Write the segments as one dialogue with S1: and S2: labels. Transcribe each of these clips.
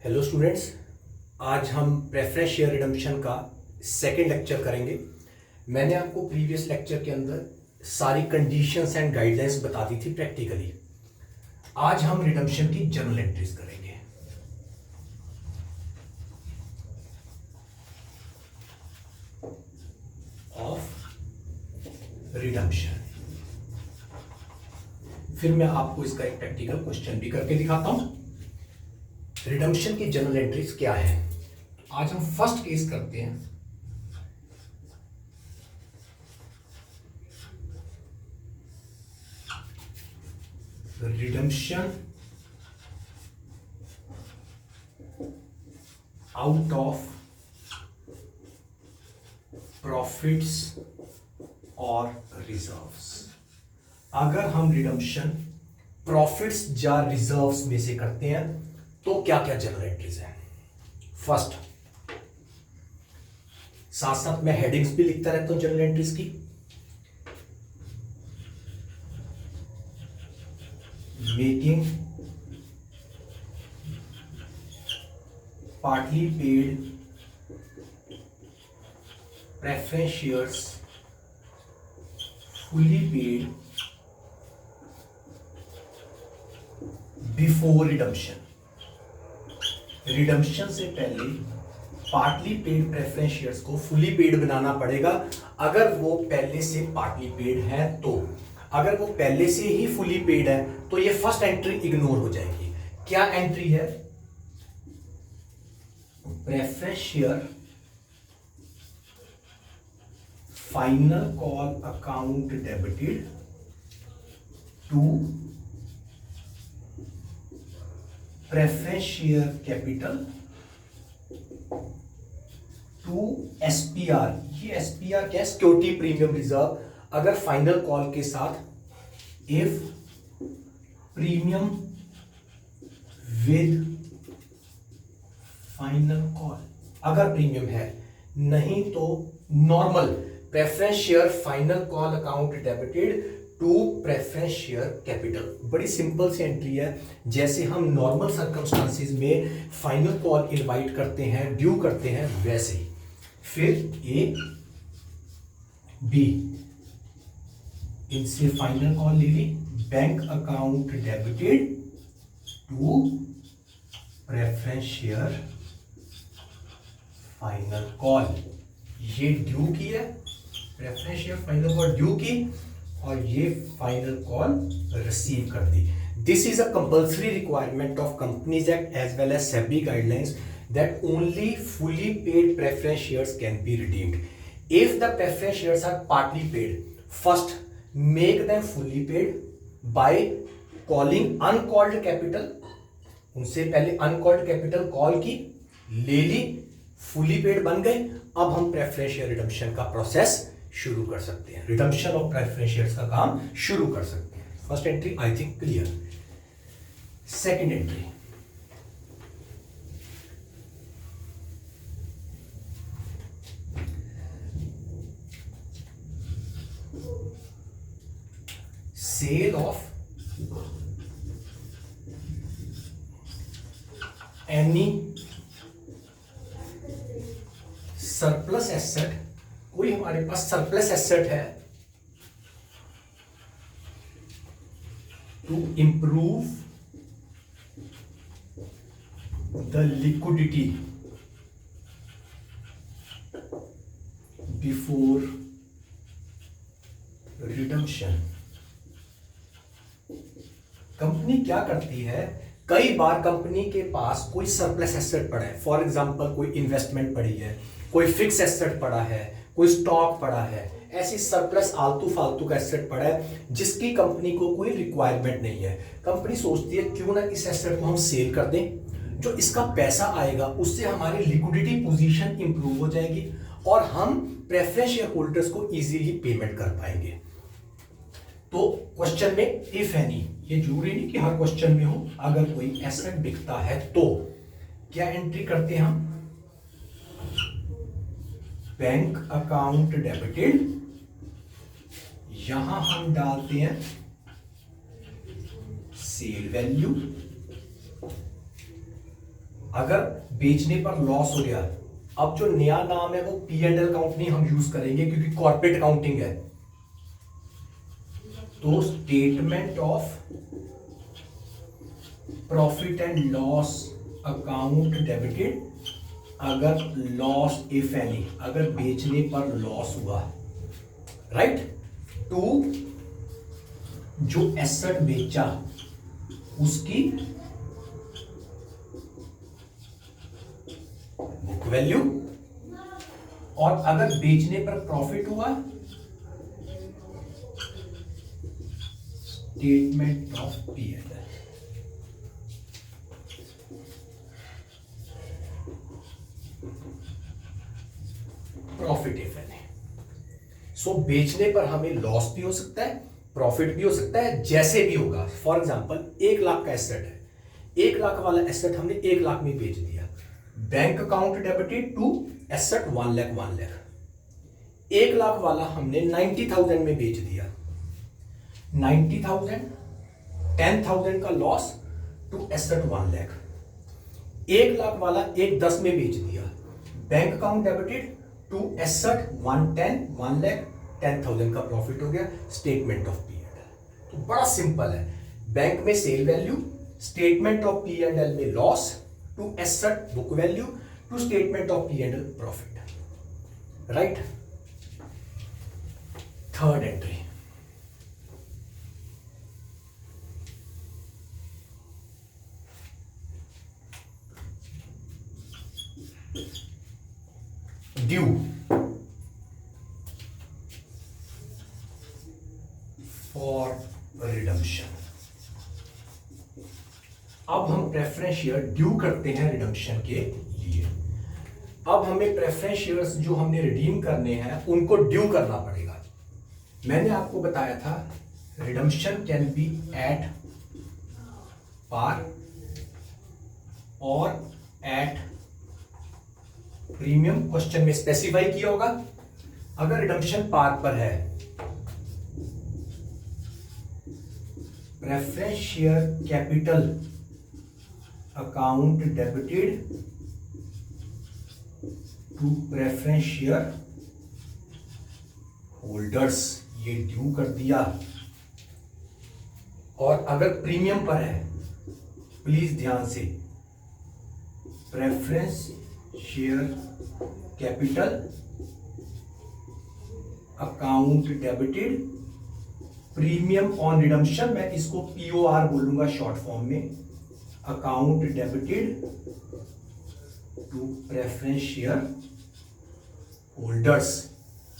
S1: Hello students, आज हम preference share redemption का सेकेंड लेक्चर करेंगे। मैंने आपको प्रीवियस लेक्चर के अंदर सारी कंडीशंस एंड गाइडलाइंस बता दी थी प्रैक्टिकली। आज हम रिडम्पशन की जर्नल एंट्रीज करेंगे। Of redemption. फिर मैं आपको इसका एक प्रैक्टिकल क्वेश्चन भी करके दिखाता हूं। रिडम्पशन की जर्नल एंट्रीज क्या है? आज हम फर्स्ट केस करते हैं। रिडम्पशन आउट ऑफ प्रॉफिट्स और रिजर्व्स। अगर हम रिडम्पशन प्रॉफिट्स या रिजर्व्स में से करते हैं तो क्या क्या जर्नल एंट्रीज हैं? फर्स्ट, साथ साथ मैं हेडिंग्स भी लिखता रहता हूं जर्नल एंट्रीज की। Making partly paid preference shares fully paid before redemption. Redemption से पहले पार्टली पेड प्रेफरेंस शेयर्स को फुली पेड बनाना पड़ेगा अगर वो पहले से पार्टली पेड है तो। अगर वो पहले से ही फुली पेड है तो ये फर्स्ट एंट्री इग्नोर हो जाएगी। क्या एंट्री है? Preference share final call account debited to preference share capital to SPR. ये एसपीआर क्या है? Security premium reserve. अगर फाइनल कॉल के साथ if premium with final call, अगर प्रीमियम है, नहीं तो normal preference share final call account debited to preference share capital. बड़ी सिंपल सी एंट्री है। जैसे हम नॉर्मल सर्कमस्टांसिस में फाइनल कॉल इनवाइट करते हैं, ड्यू करते हैं, वैसे ही। फिर ए बी, इनसे फाइनल कॉल ले ली, bank account debited to preference share final call. ये ड्यू की है, preference share final call due की, और ये फाइनल कॉल रिसीव कर दी। This is a compulsory requirement of companies act as well as SEBI guidelines that only fully paid preference shares can be redeemed. If the preference shares are partly paid, first make them fully paid by calling uncalled capital. उनसे पहले uncalled capital call की, ले ली, fully paid बन गए। अब हम preference share redemption का process शुरू कर सकते हैं। रिडम्पशन ऑफ प्रेफरेंस शेयर्स का काम शुरू कर सकते हैं। First entry I think clear. Second entry, sale of any surplus asset। कोई हमारे पास सरप्लस एसेट है, to improve the liquidity before redemption. Company क्या करती है? कई बार कंपनी के पास कोई सरप्लस एसेट पड़ा है, फॉर एग्जांपल कोई इन्वेस्टमेंट पड़ी है, कोई फिक्स एसेट पड़ा है, कोई स्टॉक पड़ा है, ऐसी सरप्लस आलतू फालतू का एसेट पड़ा है जिसकी कंपनी को कोई रिक्वायरमेंट नहीं है। कंपनी सोचती है क्यों ना इस एसेट को हम सेल कर दें, जो इसका पैसा आएगा उससे हमारी लिक्विडिटी पोजीशन इंप्रूव हो जाएगी और हम प्रेफरेंस शेयर होल्डर्स को इजीली पेमेंट कर पाएंगे। तो क्वेश्चन में इफ एनी, ये जरूरी नहीं कि हर क्वेश्चन में हो, अगर कोई एसेट बिकता है तो क्या एंट्री करते हैं हम? बैंक अकाउंट डेबिटेड, यहां हम डालते हैं सेल वैल्यू अगर बेचने पर लॉस हो गया, अब जो नया नाम है वो P&L अकाउंट नहीं हम यूज करेंगे क्योंकि कॉर्पोरेट अकाउंटिंग है, तो statement of profit and loss account debited, अगर लॉस इफ एनी, अगर बेचने पर लॉस हुआ, राइट, टू जो एसेट बेचा उसकी बुक वैल्यू, और अगर बेचने पर प्रॉफिट हुआ statement of P&L। Profit if any. So बेचने पर हमें लॉस भी हो सकता है, प्रॉफिट भी हो सकता है, जैसे भी होगा। फॉर एग्जांपल 1 लाख का एसेट है, 1 लाख वाला एसेट हमने 1 लाख में बेच दिया, bank account debited to asset 1 lakh 1 lakh. 1 lakh वाला हमने 90,000 में बेच दिया, 90,000 10,000 का loss to asset 1 lakh. 1 lakh वाला 1,10 में बेच दिया, bank account debited to asset 1 lakh 10,000 का प्रॉफिट हो गया, स्टेटमेंट ऑफ P&L। तो बड़ा सिंपल है, बैंक में cell value, statement of P&L में loss, to asset book value, to statement of P&L profit, right. Third entry, due for redemption. अब हम प्रेफरेंस शेयर ड्यू करते हैं रिडम्पशन के लिए। अब हमें प्रेफरेंस शेयर्स जो हमने रिडीम करने हैं उनको ड्यू करना पड़ेगा। मैंने आपको बताया था redemption can be at par और एट प्रीमियम, क्वेश्चन में स्पेसिफाई किया होगा। अगर रिडम्पशन पार पर है, preference share capital account debited to preference share holders, ये ड्यू कर दिया। और अगर प्रीमियम पर है, प्लीज ध्यान से, preference share capital account debited premium on redemption, मैं इसको POR बोलूंगा शॉर्ट फॉर्म में, account debited to preference share holders.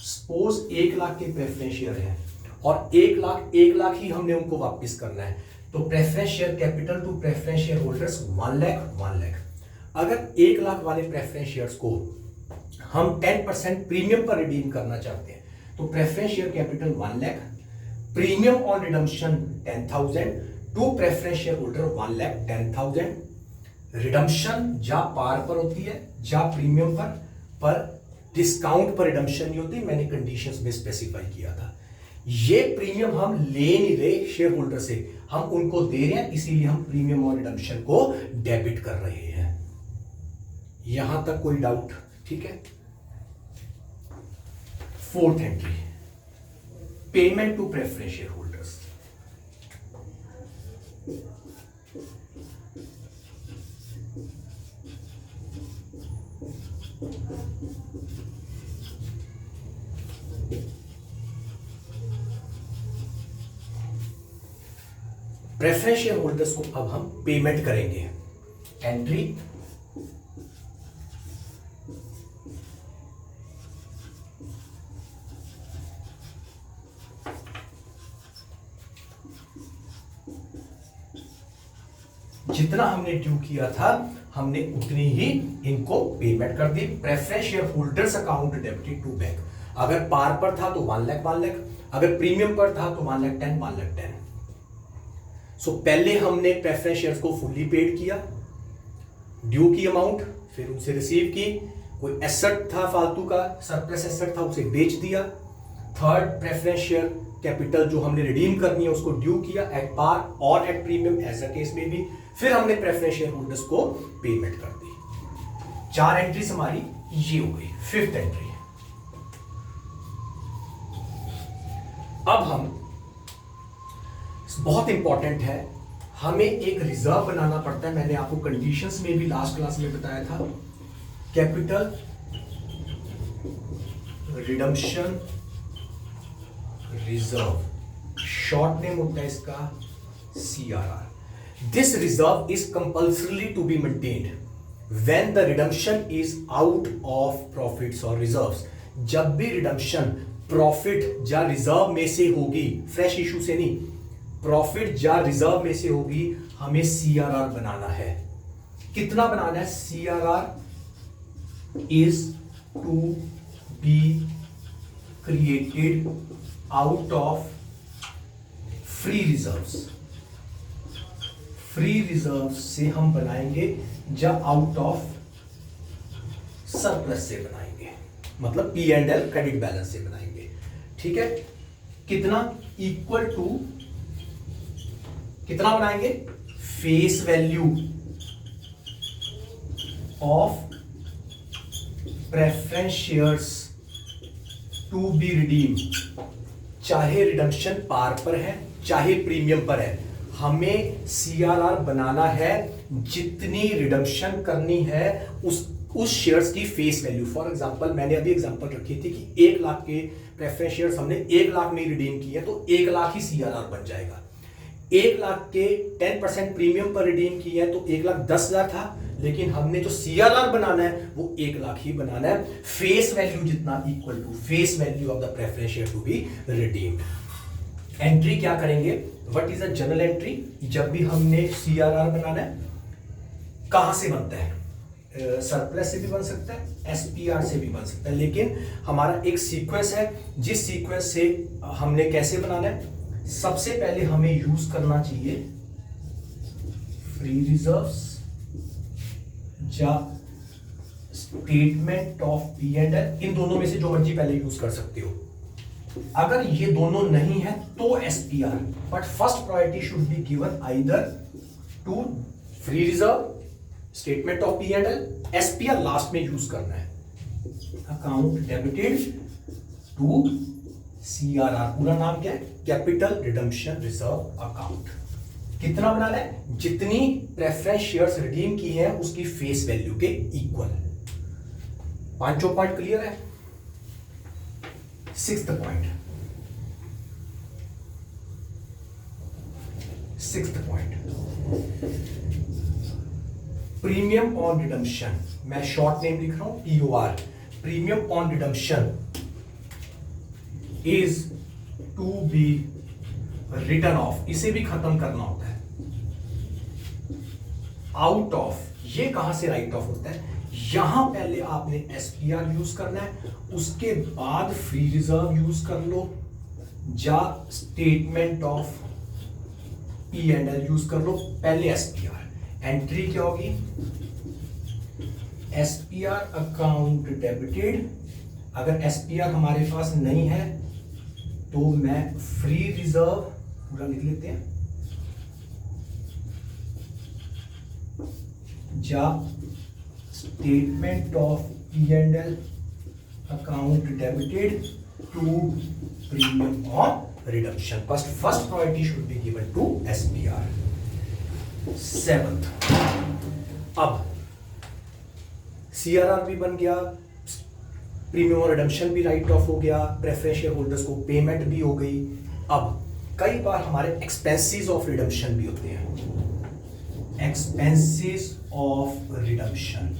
S1: Suppose 1 lakh के प्रेफरेंस शेयर है और 1 लाख ही हमने उनको वापस करना है, तो preference share capital to preference share holders 1 lakh. अगर 1 लाख वाले प्रेफरेंस शेयर्स को हम 10% प्रीमियम पर रिडीम करना चाहते हैं, तो preference share capital 1 lakh, premium on redemption 10,000 to preference share holder 1 lakh 10,000। Redemption जा पार पर होती है जा प्रीमियम पर डिस्काउंट पर रिडम्पशन नहीं होती, मैंने कंडीशंस में स्पेसिफाई किया था। ये प्रीमियम हम ले नहीं रहे शेयर होल्डर से, हम उनको दे रहे हैं, इसीलिए हम प्रीमियम और रिडम्पशन को डेबिट कर रहे हैं। यहां तक कोई डाउट? ठीक है। Fourth entry, payment to preference share holders. Preference share holders को अब हम पेमेंट करेंगे। एंट्री, जितना हमने ड्यू किया था हमने उतनी ही इनको पेमेंट कर दी। Preference share holders account debited to bank, अगर पार पर था तो 1 लाख 1 लाख, अगर प्रीमियम पर था तो 1 लाख 10 1 लाख 10। सो पहले हमने प्रेफरेंस शेयर्स को फुल्ली पेड किया, ड्यू की अमाउंट, फिर उनसे रिसीव की, कोई एसेट था फालतू का, सरप्लस एसेट था, उसे बेच दिया। थर्ड, प्रेफरेंस शेयर कैपिटल जो हमने रिडीम करनी है उसको ड्यू किया एट पार और at premium, as a case में भी। फिर हमने प्रेफरेंस शेयर होल्डर्स को पेमेंट कर दी। 4 एंट्रीज हमारी ये हो गई। 5th एंट्री, अब हम, बहुत इंपॉर्टेंट है, हमें एक रिजर्व बनाना पड़ता है। मैंने आपको कंडीशंस में भी लास्ट क्लास में बताया था। Capital redemption reserve, short name होता है इसका CRR। This reserve is compulsory to be maintained when the redemption is out of profits और रिजर्व्स। जब भी रिडम्पशन प्रॉफिट या रिजर्व में से होगी, फ्रेश इशू से नहीं, प्रॉफिट या रिजर्व में से होगी, हमें CRR बनाना है। कितना बनाना है? CRR is to be created out of free reserves. Free reserve से हम बनाएंगे या आउट ऑफ सरप्लस से बनाएंगे, मतलब P&L क्रेडिट बैलेंस से बनाएंगे। ठीक है, कितना? इक्वल टू कितना बनाएंगे? Face value of preference shares to be redeem. चाहे रिडम्पशन पार पर है चाहे प्रीमियम पर है, हमें CRR बनाना है जितनी रिडम्पशन करनी है उस शेयर्स की फेस वैल्यू। फॉर एग्जांपल, मैंने अभी एग्जांपल रखी थी कि 1 लाख के प्रेफरेंस शेयर्स हमने 1 लाख में रिडीम किए तो 1 लाख ही CRR बन जाएगा। 1 लाख के 10% प्रीमियम पर रिडीम किए हैं तो 1,10,000 था, लेकिन हमने जो CRR बनाना है वो 1 लाख ही बनाना है। फेस वैल्यू जितना equal to face value of the preference share to be redeemed. Entry क्या करेंगे? What is a journal entry? जब भी हमने CRR बनाना है, कहां से बनता है? सरप्लस से भी बन सकता है, SPR से भी बन सकता है, लेकिन हमारा एक सीक्वेंस है जिस सीक्वेंस से हमने कैसे बनाना है। सबसे पहले हमें यूज करना चाहिए फ्री रिजर्व्स या स्टेटमेंट ऑफ P&L। इन दोनों में से जो मर्जी पहले यूज कर सकते हो। अगर ये दोनों नहीं है तो SPR, but first priority should be given either to free reserve, statement of P&L, SPR last में यूज करना है। अकाउंट डेबिटेड टू CRR, पूरा नाम क्या है? Capital redemption reserve account. कितना बनाना है? जितनी प्रेफरेंस शेयर्स रिडीम की है उसकी फेस वैल्यू के इक्वल। 5 पॉइंट क्लियर है? 6th point, 6th point, premium on redemption. मैं शॉर्ट नेम लिख रहा हूं POR। Premium on redemption is to be written off, इसे भी खत्म करना होता है। आउट ऑफ, ये कहां से राइट ऑफ होता है? यहां पहले आपने SPR यूज करना है, उसके बाद फ्री रिजर्व यूज कर लो या स्टेटमेंट ऑफ P&L यूज कर लो, पहले SPR। एंट्री क्या होगी? SPR account debited. अगर SPR हमारे पास नहीं है तो मैं फ्री रिजर्व पूरा लिख लेते हैं या statement of P&L account debited to premium on redemption. First priority should be given to SPR। 7th, अब CRR भी बन गया, प्रीमियम और रिडम्पशन भी राइट ऑफ हो गया, प्रेफरेंस शेयर होल्डर्स को पेमेंट भी हो गई। अब कई बार हमारे एक्सपेंसेस ऑफ रिडम्पशन भी होते हैं। एक्सपेंसेस ऑफ रिडम्पशन,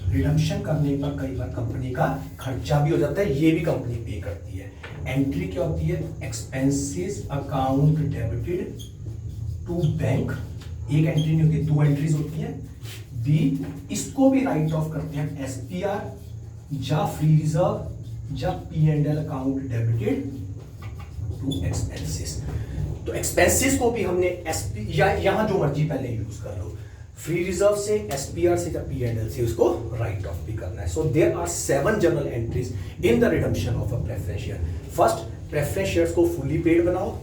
S1: रिडम्पशन करने पर कई बार कंपनी का खर्चा भी हो जाता है, ये भी कंपनी पे करती है। एंट्री क्या होती है? Expenses account debited to bank. एक एंट्री नहीं होती, 2 एंट्रीज होती है। बी, इसको भी राइट ऑफ करते हैं SPR या फ्री रिजर्व या P&L account debited to expenses. तो एक्सपेंसेस को भी हमने या यहां जो मर्जी पहले यूज कर लो, फ्री रिजर्व से, SPR से या P&L से उसको राइट ऑफ भी करना है। So there are 7 journal entries in the redemption of a preference share. First, preference shares को फुली पेड बनाओ,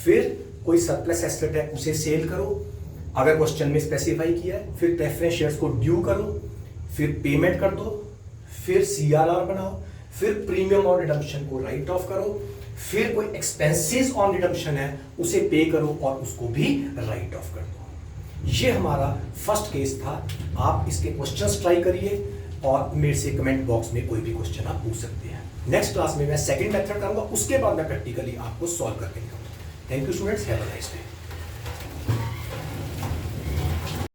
S1: फिर कोई सरप्लस एसेट है उसे सेल करो, अगर क्वेश्चन में स्पेसिफाई किया है, फिर प्रेफरेंस शेयर्स को ड्यू करो, फिर पेमेंट कर दो, फिर सीआरआर बनाओ, फिर प्रीमियम और रिडम्पशन को राइट ऑफ करो, फिर कोई एक्सपेंसेस ऑन रिडम्पशन है उसे पे करो और उसको भी राइट ऑफ कर दो। ये हमारा फर्स्ट केस था। आप इसके क्वेश्चंस ट्राई करिए और मेरे से कमेंट बॉक्स में कोई भी क्वेश्चन आप पूछ सकते हैं। नेक्स्ट क्लास में मैं सेकंड मेथड करूंगा, उसके बाद मैं प्रैक्टिकली आपको सॉल्व करके दिखाऊंगा। Thank you students, have a nice day.